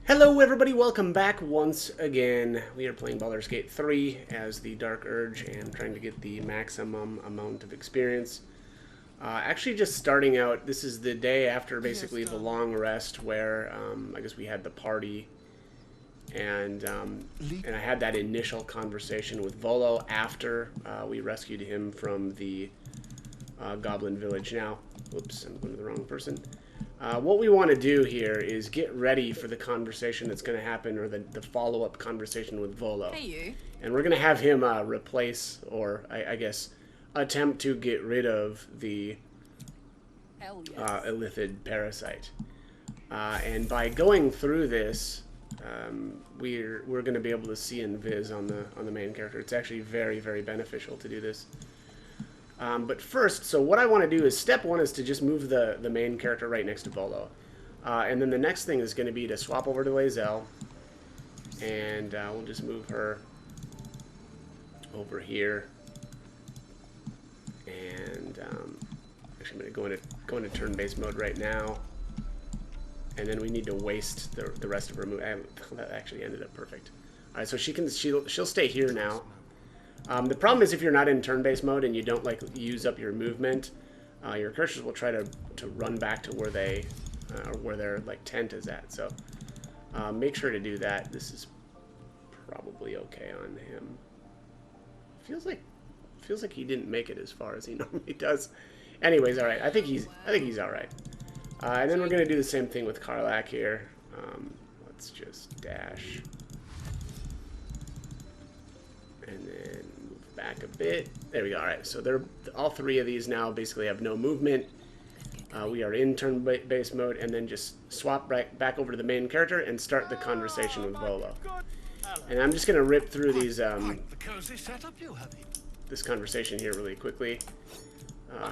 Hello everybody, welcome back once again. We are playing Baldur's Gate 3 as the Dark Urge and trying to get the maximum amount of experience. Actually just starting out, this is the day after basically the long rest where I guess we had the party and I had that initial conversation with Volo after we rescued him from the Goblin Village. Now, whoops, I'm going to the wrong person. What we want to do here is get ready for the conversation that's going to happen, or the follow-up conversation with Volo. Hey, you. And we're going to have him replace, or I guess, attempt to get rid of the Illithid parasite. And by going through this, we're going to be able to see invis on the main character. It's actually very, very beneficial to do this. But first, so what I want to do is, step one is to just move the main character right next to Volo. And then the next thing is going to be to swap over to Lae'zel. And we'll just move her over here. And actually I'm going to go into turn-based mode right now. And then we need to waste the rest of her move. That actually ended up perfect. Alright, so she'll stay here now. The problem is if you're not in turn-based mode and you don't use up your movement, your cursors will try to run back to where their tent is at. So make sure to do that. This is probably okay on him. Feels like he didn't make it as far as he normally does. Anyways, all right. I think he's all right. And then we're gonna do the same thing with Karlach here. Let's just dash. And then move back a bit. There we go. All right, so all three of these now basically have no movement. We are in turn-based mode, and then just swap back over to the main character and start the conversation with Volo. And I'm just going to rip through these this conversation here really quickly.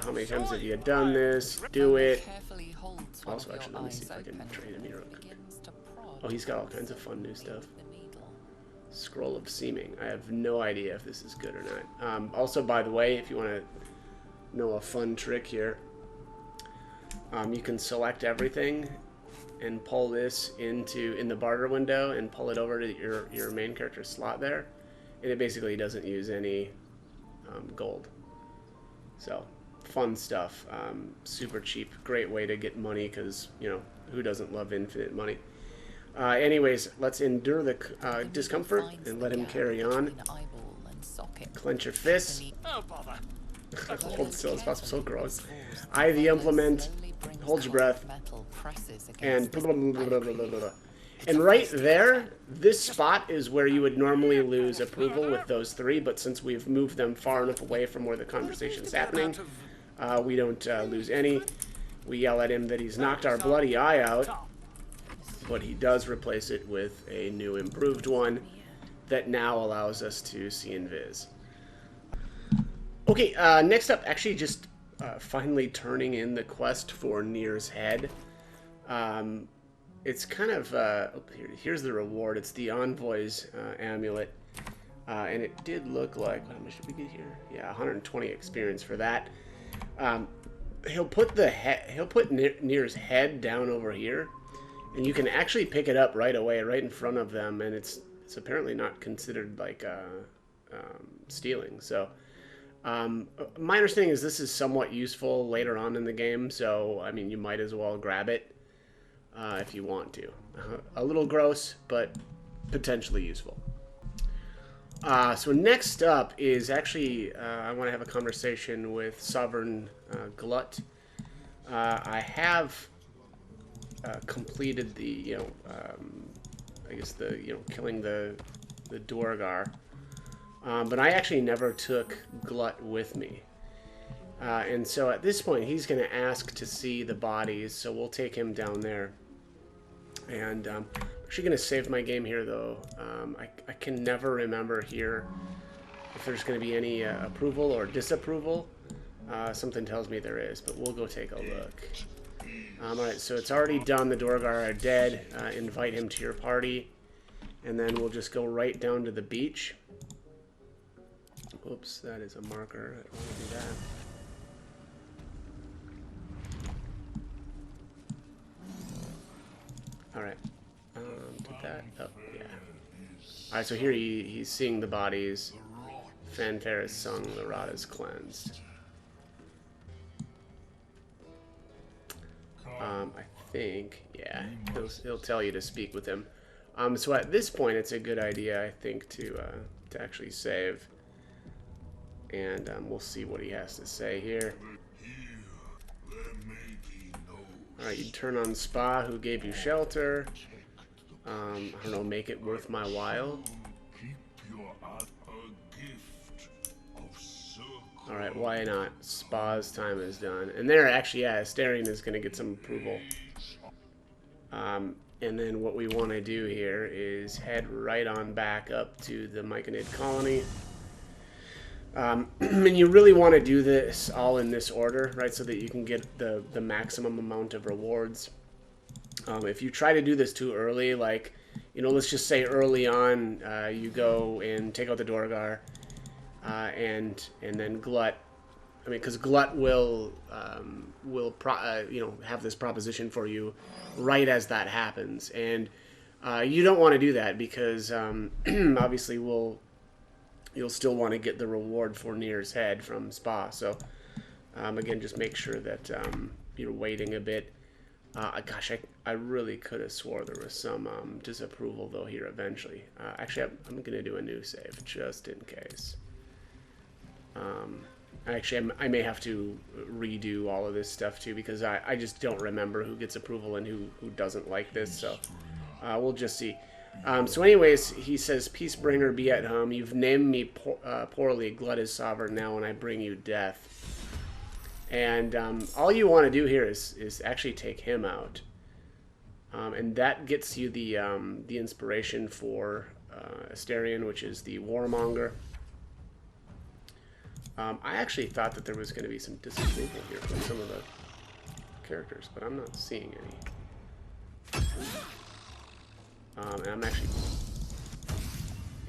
How many times have you done this? Do it. Also, actually, let me see if I can train him here real quick. Oh, he's got all kinds of fun new stuff. Scroll of Seeming. I have no idea if this is good or not. Also, by the way, if you want to know a fun trick here, you can select everything and pull this in the barter window and pull it over to your main character slot there, and it basically doesn't use any gold. So, fun stuff. Super cheap. Great way to get money because, you know, who doesn't love infinite money? Anyways, let's endure the discomfort and let him carry on. Clench your fists. Hold still as possible. So gross. Eye the implement. Hold your breath. And blah, blah, blah, blah, blah, blah. And right there, this spot is where you would normally lose approval with those three, but since we've moved them far enough away from where the conversation's happening, we don't lose any. We yell at him that he's knocked our bloody eye out, but he does replace it with a new improved one that now allows us to see invis. Okay, next up, actually just finally turning in the quest for Nir's head. It's kind of, here's the reward. It's the Envoy's amulet. And it did look like, how much did we get here? Yeah, 120 experience for that. He'll put Nir's head down over here. And you can actually pick it up right away, right in front of them, and it's apparently not considered like stealing. So, my understanding is this is somewhat useful later on in the game. So, I mean, you might as well grab it if you want to. A little gross, but potentially useful. So next up is actually I want to have a conversation with Sovereign Glut. I have completed the, I guess killing the Duergar. But I actually never took Glut with me. And so at this point, he's going to ask to see the bodies, so we'll take him down there. And I'm actually going to save my game here, though. I can never remember here if there's going to be any approval or disapproval. Something tells me there is, but we'll go take a look. Alright, so it's already done. The Duergar are dead. Invite him to your party. And then we'll just go right down to the beach. Oops, that is a marker. I don't want to do that. Alright. that? Oh, yeah. Alright, so here he's seeing the bodies. Fanfare is sung, the rot is cleansed. I think, yeah, he'll tell you to speak with him. So at this point, it's a good idea, I think, to actually save. And we'll see what he has to say here. Alright, you turn on Spa, who gave you shelter. I don't know, make it worth my while. Alright, why not? Spa's time is done. And there, actually, yeah, Asterion is going to get some approval. And then what we want to do here is head right on back up to the Myconid colony. And you really want to do this all in this order, right, so that you can get the maximum amount of rewards. If you try to do this too early, like, you know, let's just say early on, you go and take out the Dorgar, and then Glut. I mean, because Glut will you know, have this proposition for you right as that happens, and you don't want to do that because obviously you'll still want to get the reward for Nir's head from Spa. So again, just make sure that you're waiting a bit. Gosh, I really could have swore there was some disapproval though here eventually. Actually, I'm going to do a new save just in case. Actually, I may have to redo all of this stuff too because I just don't remember who gets approval and who doesn't like this. So we'll just see. So anyways, he says, Peacebringer, be at home. You've named me poorly. Glut is sovereign now, and I bring you death. And all you want to do here is actually take him out. And that gets you the inspiration for Asterion, which is the Warmonger. I actually thought that there was going to be some disapproval here from some of the characters, but I'm not seeing any. And I'm actually...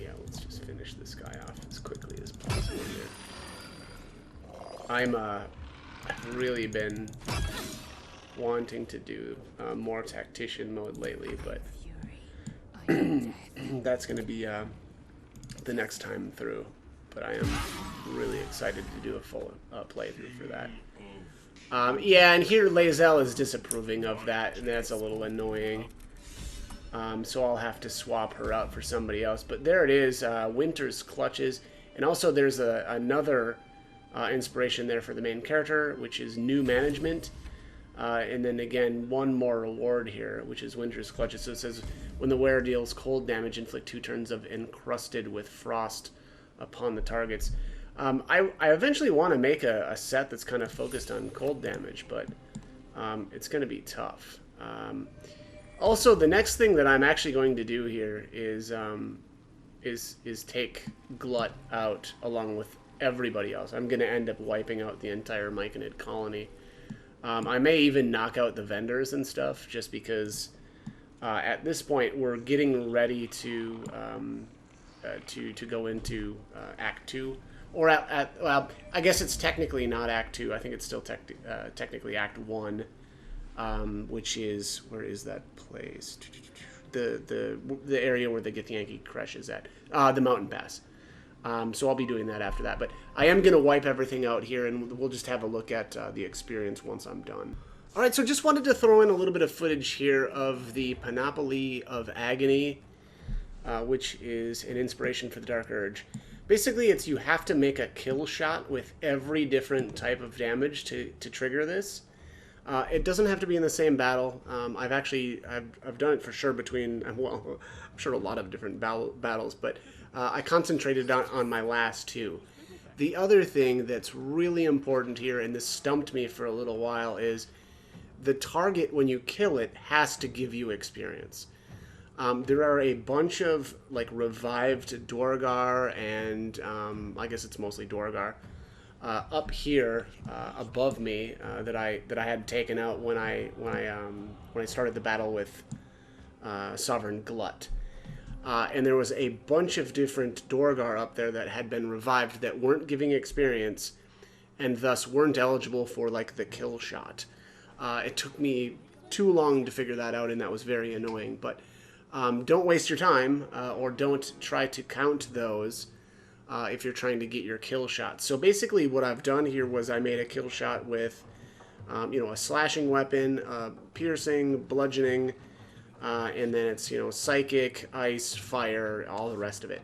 Yeah, let's just finish this guy off as quickly as possible here. I've really been wanting to do more tactician mode lately, but that's going to be the next time through. But I am really excited to do a full playthrough for that. Yeah, and here Lae'zel is disapproving of that, and that's a little annoying. So I'll have to swap her out for somebody else. But there it is, Winter's Clutches. And also there's another inspiration there for the main character, which is New Management. And then again, one more reward here, which is Winter's Clutches. So it says, when the wearer deals cold damage, inflict 2 turns of encrusted with frost upon the targets. I eventually want to make a set that's kind of focused on cold damage, but it's going to be tough. Also, the next thing that I'm actually going to do here is take Glut out along with everybody else. I'm going to end up wiping out the entire Myconid colony. I may even knock out the vendors and stuff, just because at this point we're getting ready to go into Act 2. Or well, I guess it's technically not Act 2. I think it's still technically Act 1, which is, where is that place? The area where the Githyanki Crush is at. The Mountain Pass. So I'll be doing that after that. But I am going to wipe everything out here, and we'll just have a look at the experience once I'm done. Alright, so just wanted to throw in a little bit of footage here of the Panoply of Agony, which is an inspiration for the Dark Urge. Basically, it's you have to make a kill shot with every different type of damage to trigger this. It doesn't have to be in the same battle. I've done it for sure between, well, I'm sure a lot of different battles, but I concentrated on my last 2. The other thing that's really important here, and this stumped me for a little while, is the target, when you kill it, has to give you experience. There are a bunch of like revived Dorgar and I guess it's mostly Dorgar up here above me that I had taken out when I started the battle with Sovereign Glut. And there was a bunch of different Dorgar up there that had been revived that weren't giving experience and thus weren't eligible for like the kill shot. It took me too long to figure that out, and that was very annoying, but Don't waste your time, or don't try to count those if you're trying to get your kill shot. So basically what I've done here was I made a kill shot with, a slashing weapon, piercing, bludgeoning, and then it's, psychic, ice, fire, all the rest of it.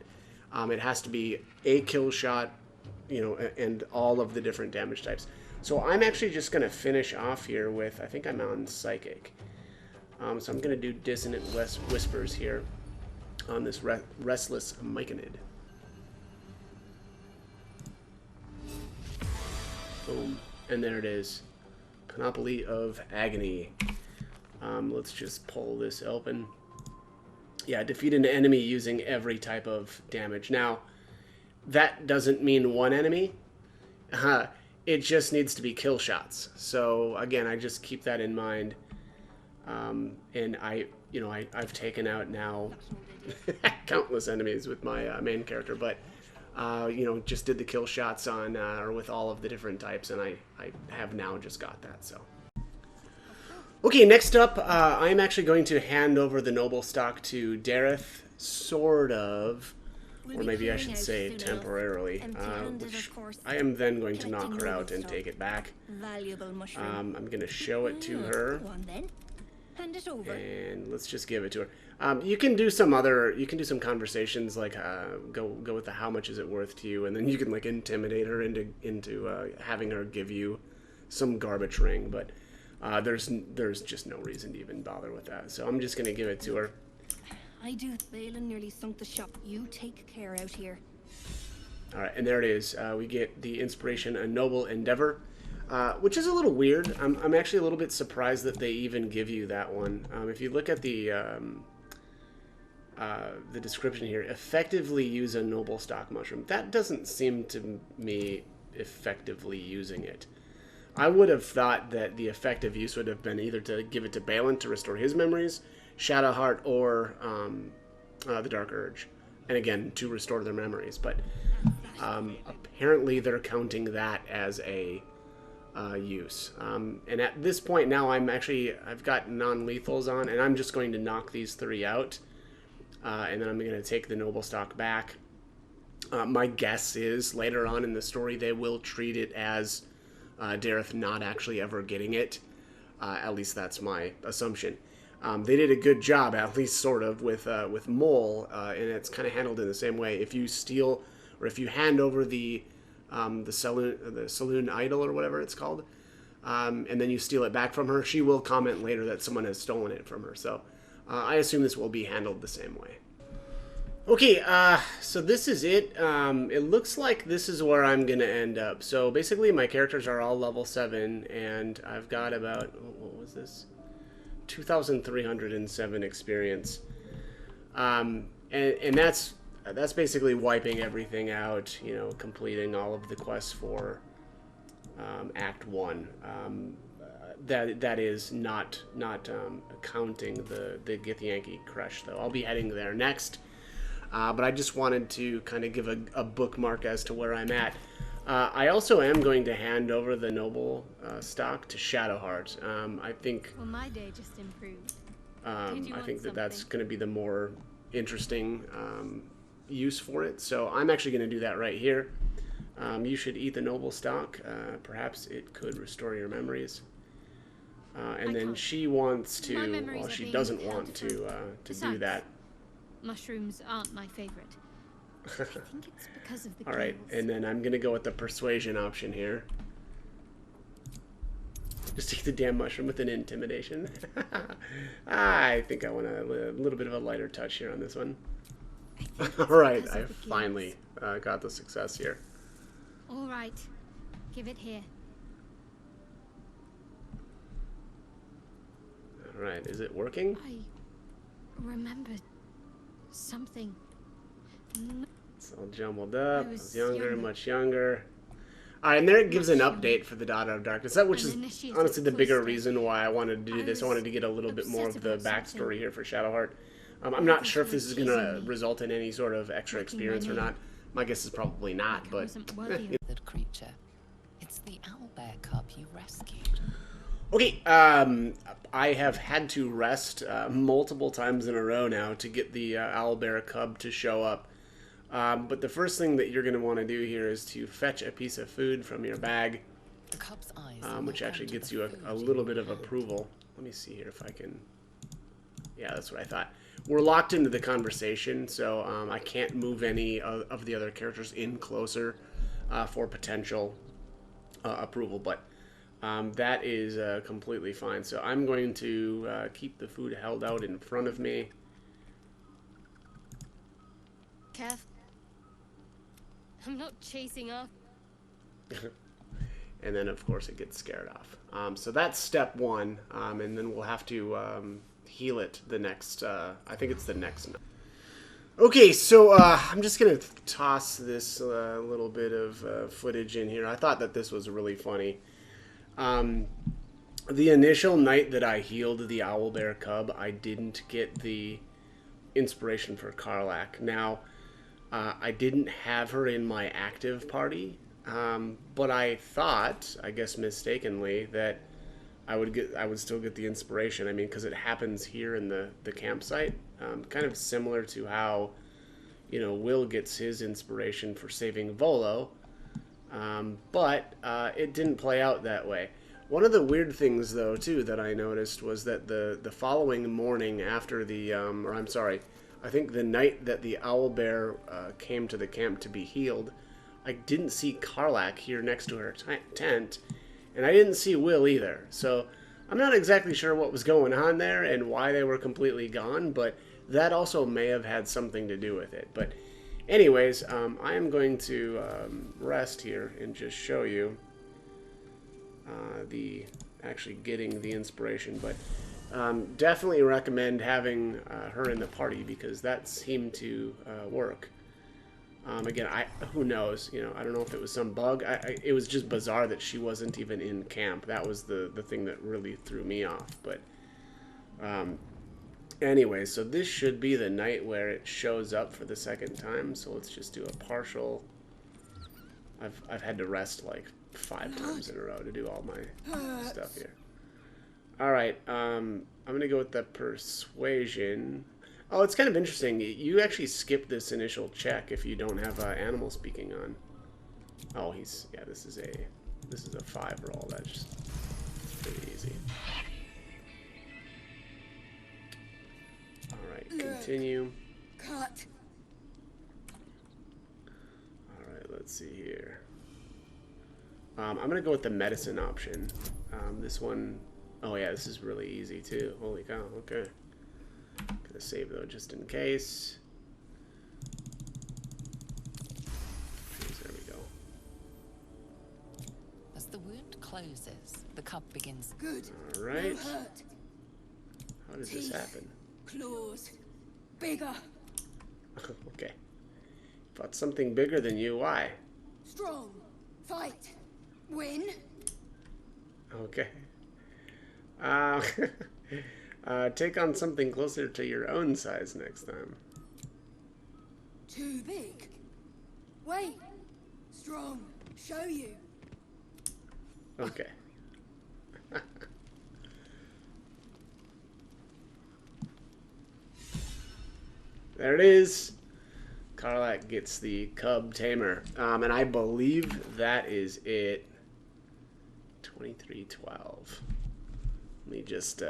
It has to be a kill shot, and all of the different damage types. So I'm actually just going to finish off here with, I think I'm on psychic. So I'm going to do Dissonant Whispers here on this Restless Myconid. Boom. And there it is. Panoply of Agony. Let's just pull this open. Yeah, defeat an enemy using every type of damage. Now, that doesn't mean one enemy. It just needs to be kill shots. So, again, I just keep that in mind. And I've taken out now countless enemies with my main character, but just did the kill shots on or with all of the different types, and I have now just got that. So okay, next up, I'm actually going to hand over the noble stock to Dareth, sort of, or maybe I should say temporarily. Which I am then going to knock her out and take it back. I'm going to show it to her. Hand it over. And let's just give it to her. You can do some conversations, like go with the how much is it worth to you, and then you can like intimidate her into having her give you some garbage ring. But there's just no reason to even bother with that. So I'm just gonna give it to her. I do. Balin nearly sunk the shop. You take care out here. All right, and there it is. We get the inspiration, a noble endeavor. Which is a little weird. I'm actually a little bit surprised that they even give you that one. If you look at the description here, effectively use a noble stock mushroom. That doesn't seem to me effectively using it. I would have thought that the effective use would have been either to give it to Balin to restore his memories, Shadowheart, or the Dark Urge, and again to restore their memories. But apparently they're counting that as a use. And at this point now I've got non-lethals on, and I'm just going to knock these 3 out, and then I'm going to take the noble stock back. My guess is later on in the story they will treat it as Dareth not actually ever getting it. At least that's my assumption. They did a good job, at least sort of, with Mole, and it's kind of handled in the same way. If you steal, or if you hand over the saloon idol or whatever it's called, and then you steal it back from her, she will comment later that someone has stolen it from her. So I assume this will be handled the same way. Okay, so this is it. It looks like this is where I'm gonna end up. So basically my characters are all level 7, and I've got about, what was this, 2,307 experience, and that's basically wiping everything out, completing all of the quests for Act 1. That is not counting the Githyanki Crush, though. I'll be heading there next. But I just wanted to kind of give a bookmark as to where I'm at. I also am going to hand over the noble stock to Shadowheart. I think. Well, my day just improved. I think that's going to be the more interesting use for it. So I'm actually going to do that right here. You should eat the noble stock. Perhaps it could restore your memories. And then she wants to. Well, she doesn't want to do that. Mushrooms aren't my favorite. I think it's because of the All right, and then I'm gonna go with the persuasion option here. Just take the damn mushroom with an intimidation. I think I want a little bit of a lighter touch here on this one. All right, I finally got the success here. All right, give it here. All right, is it working? I remembered something. It's all jumbled up. I was younger, much younger. All right, and there it gives an update for the Daughter of Darkness, which is honestly the bigger reason why I wanted to do this. I wanted to get a little bit more of the backstory here for Shadowheart. I'm not sure if this is going to result in any sort of extra experience or not. My guess is probably not, but... Creature. It's the owlbear cub you rescued. Okay, I have had to rest multiple times in a row now to get the owlbear cub to show up. But the first thing that you're going to want to do here is to fetch a piece of food from your bag, The cub's eyes which lock actually onto gets the you food a in little your bit of hand. approval. Let me see here if I can... Yeah, that's what I thought. We're locked into the conversation, so I can't move any of the other characters in closer for potential approval, but that is completely fine. So I'm going to keep the food held out in front of me. Kev, I'm not chasing up. And then, of course, it gets scared off. So that's step one, and then we'll have to heal it the next, I think it's the next night. Okay, so I'm just going to toss this little bit of footage in here. I thought that this was really funny. The initial night that I healed the owlbear cub, I didn't get the inspiration for Karlak. Now, I didn't have her in my active party, but I thought, I guess mistakenly, that I would still get the inspiration. I mean, because it happens here in the campsite, kind of similar to how, Will gets his inspiration for saving Volo, but it didn't play out that way. One of the weird things, though, too, that I noticed was that the following morning after the, or I'm sorry, I think the night that the owlbear came to the camp to be healed, I didn't see Karlak here next to her tent, and I didn't see Will either. So I'm not exactly sure what was going on there and why they were completely gone, but that also may have had something to do with it. But anyways, I am going to rest here and just show you the actually getting the inspiration. But definitely recommend having her in the party because that seemed to work. Again, who knows? I don't know if it was some bug. It was just bizarre that she wasn't even in camp. That was the thing that really threw me off. But anyway, so this should be the night where it shows up for the second time. So let's just do a partial. I've had to rest like 5 times in a row to do all my stuff here. All right, I'm gonna go with the persuasion. Oh, it's kind of interesting. You actually skip this initial check if you don't have animal speaking on. Oh, yeah. This is a 5 roll. That's just pretty easy. All right, continue. Cut. All right, let's see here. I'm gonna go with the medicine option. This one, oh yeah, this is really easy too. Holy cow! Okay. Gonna save though, just in case. There we go. As the wound closes, the cub begins. Good. All right. No hurt. How does this happen? Claws. Bigger. Okay. Fought something bigger than you. Why? Strong. Fight. Win. Okay. Take on something closer to your own size next time. Too big. Wait. Strong. Show you. Okay. There it is. Karlak gets the cub tamer. And I believe that is it. 2312. Let me just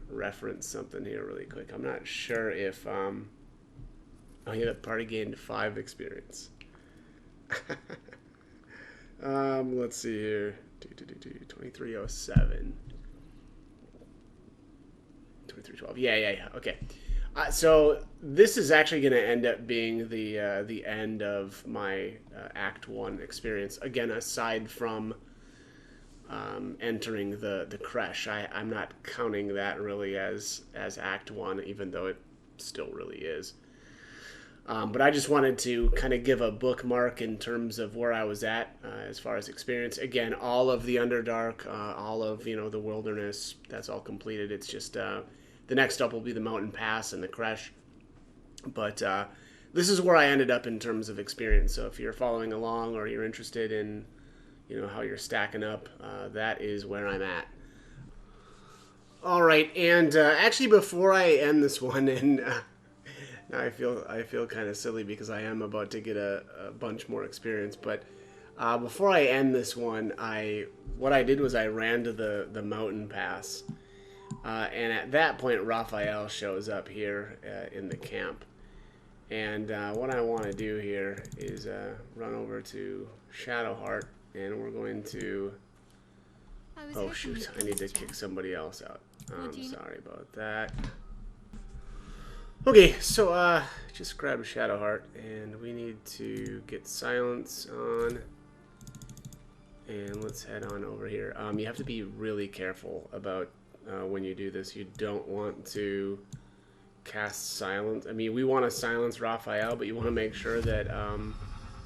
reference something here really quick. I'm not sure if oh yeah, the party gained 5 experience. Let's see here. 2307. 2312. Yeah. Okay. So this is actually going to end up being the end of my Act 1 experience. Again, aside from entering the creche, I'm not counting that really as Act 1, even though it still really is. But I just wanted to kind of give a bookmark in terms of where I was at as far as experience. Again, all of the Underdark, all of the wilderness, that's all completed. It's just the next up will be the Mountain Pass and the creche. But this is where I ended up in terms of experience. So if you're following along or you're interested in how you're stacking up, that is where I'm at. All right, and actually, before I end this one, and now I feel kind of silly because I am about to get a bunch more experience. But before I end this one, what I did was I ran to the mountain pass, and at that point, Raphael shows up here in the camp. And what I want to do here is run over to Shadowheart, and we're going to. Oh shoot! I need to kick somebody else out. I'm sorry about that. Okay, so just grab Shadowheart, and we need to get silence on. And let's head on over here. You have to be really careful about when you do this. You don't want to cast silence. I mean, we want to silence Raphael, but you want to make sure that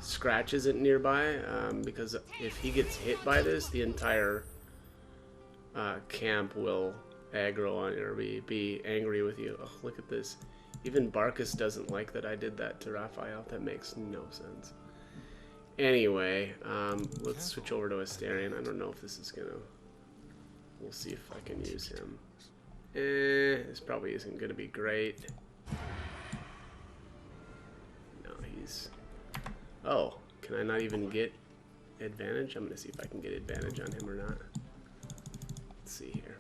Scratch isn't nearby, because if he gets hit by this, the entire camp will aggro on you or be angry with you. Oh, look at this. Even Barkus doesn't like that I did that to Raphael. That makes no sense. Anyway, let's switch over to Asterion. I don't know if this is gonna... We'll see if I can use him. This probably isn't gonna be great. No, he's... Oh, can I not even get advantage? I'm gonna see if I can get advantage on him or not. Let's see here.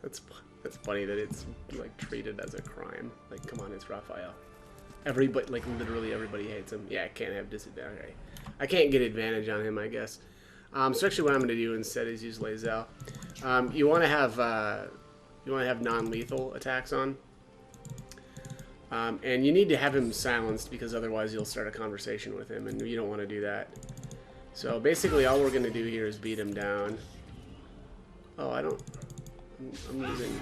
That's funny that it's like treated as a crime. Like, come on, it's Raphael. Everybody, like literally everybody hates him. Yeah, I can't have disadvantage. Okay. I can't get advantage on him, I guess. So actually, what I'm going to do instead is use Lae'zel. You want to have non-lethal attacks on, and you need to have him silenced because otherwise you'll start a conversation with him, and you don't want to do that. So basically, all we're going to do here is beat him down. Oh, I'm losing.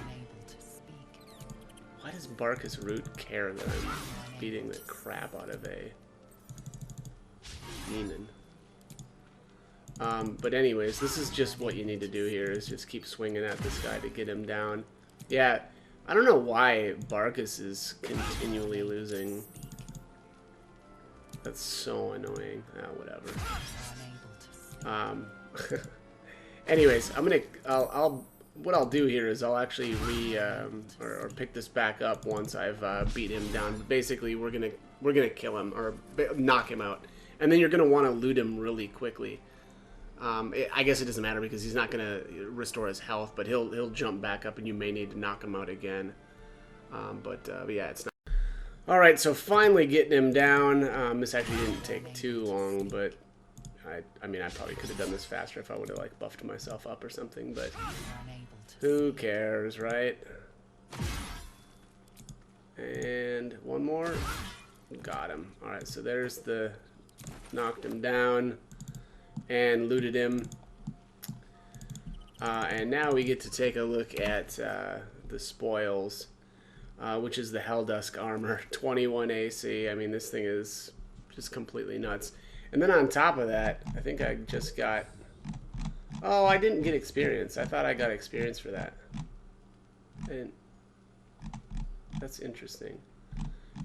Why does Barkus Root care that I'm beating the crap out of a demon? But anyways, this is just what you need to do here, is just keep swinging at this guy to get him down. Yeah, I don't know why Barkus is continually losing. That's so annoying. Whatever. Anyways, what I'll do here is I'll actually or pick this back up once I've beat him down. But basically, we're gonna kill him or knock him out, and then you're gonna want to loot him really quickly. I guess it doesn't matter because he's not gonna restore his health, but he'll jump back up, and you may need to knock him out again. But yeah, it's not. All right, so finally getting him down. This actually didn't take too long, but I mean, I probably could have done this faster if I would have like buffed myself up or something, but who cares, right? And one more. Got him. All right, so there's the knocked him down and looted him. And now we get to take a look at the spoils, which is the Helldusk armor, 21 AC. I mean, this thing is just completely nuts. And then on top of that, I think I just got... Oh, I didn't get experience. I thought I got experience for that. I didn't... That's interesting.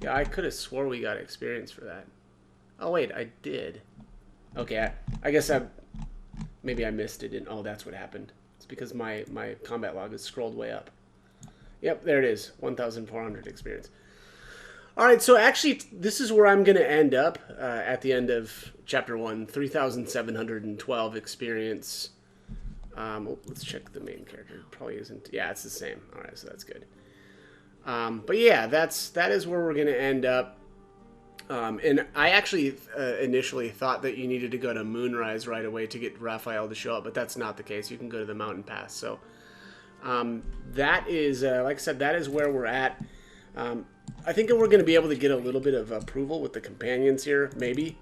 Yeah, I could have swore we got experience for that. Oh, wait, I did. Okay, I guess maybe I missed it. Oh, that's what happened. It's because my combat log is scrolled way up. Yep, there it is. 1,400 experience. Alright, so actually, this is where I'm going to end up at the end of Chapter 1. 3,712 experience. Let's check the main character. Probably isn't. Yeah, it's the same. Alright, so that's good. But yeah, that is where we're going to end up. And I actually initially thought that you needed to go to Moonrise right away to get Raphael to show up, but that's not the case. You can go to the Mountain Pass. So that is, like I said, that is where we're at. I think we're going to be able to get a little bit of approval with the companions here, maybe.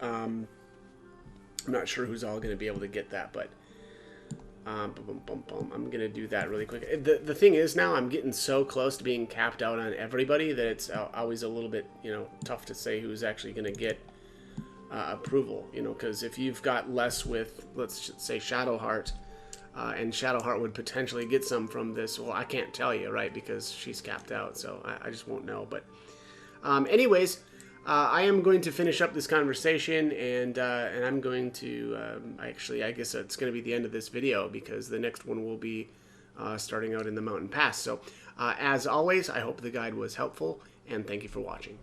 I'm not sure who's all going to be able to get that, but I'm going to do that really quick. The thing is now I'm getting so close to being capped out on everybody that it's always a little bit, tough to say who's actually going to get approval, because if you've got less with, let's say, Shadowheart, and Shadowheart would potentially get some from this. Well, I can't tell you, right, because she's capped out, so I just won't know. But anyways, I am going to finish up this conversation, and I'm going to actually, I guess it's going to be the end of this video, because the next one will be starting out in the mountain pass. So as always, I hope the guide was helpful, and thank you for watching.